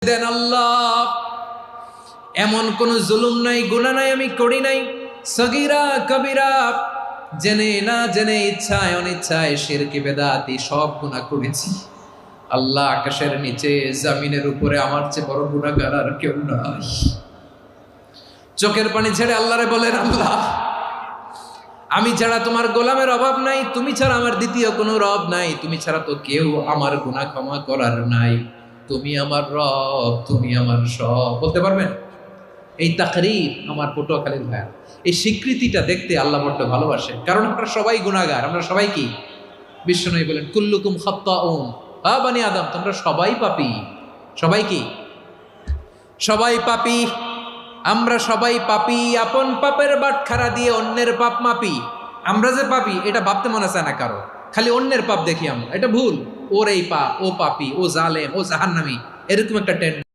দেন আল্লাহ। এমন কোন জুলুম নাই, গুনাহ নাই আমি করি নাই, সগীরা কবিরা, জেনে না জেনে, ইচ্ছায় অনিচ্ছায়, শিরকি বেদাতি সব গুনাহ করেছি। আল্লাহ, আকাশের নিচে জমিনের উপরে আমার চেয়ে বড় গুনাহগার আর কেউ নাই। চোখের পানি ছেড়ে আল্লাহরে বলেন, আল্লাহ আমি ছাড়া তোমার গোলামের অভাব নাই, তুমি ছাড়া আমার দ্বিতীয় কোনো রব নাই, তুমি ছাড়া তো কেউ আমার গুনাহ ক্ষমা করার নাই, তুমি আমার রব, তুমি আমার সব। বলতে পারবেন? এই তাকরীর আমার পটুয়াখালীর ভাইয়া, এই স্বীকৃতিটা দেখতে আল্লাহ বড্ড ভালোবাসে, কারণ আমরা সবাই গুনাহগার। আমরা সবাই কি? বিশ্বনবী বলেন, কুল্লুকুম খাত্তাউন, বানি আদম, তোমরা সবাই পাপী। সবাই কি? সবাই পাপী। আমরা সবাই পাপী। আপন পাপের বাটখারা দিয়ে অন্যের পাপ মাপি। আমরা যে পাপী এটা ভাবতে মনে চায় না কারো, খালি অন্যের পাপ দেখি আমরা। এটা ভুল। ওর এই পাপ, ও পাপী, ও জালেম, ও জাহান্নামী, এরকম একটা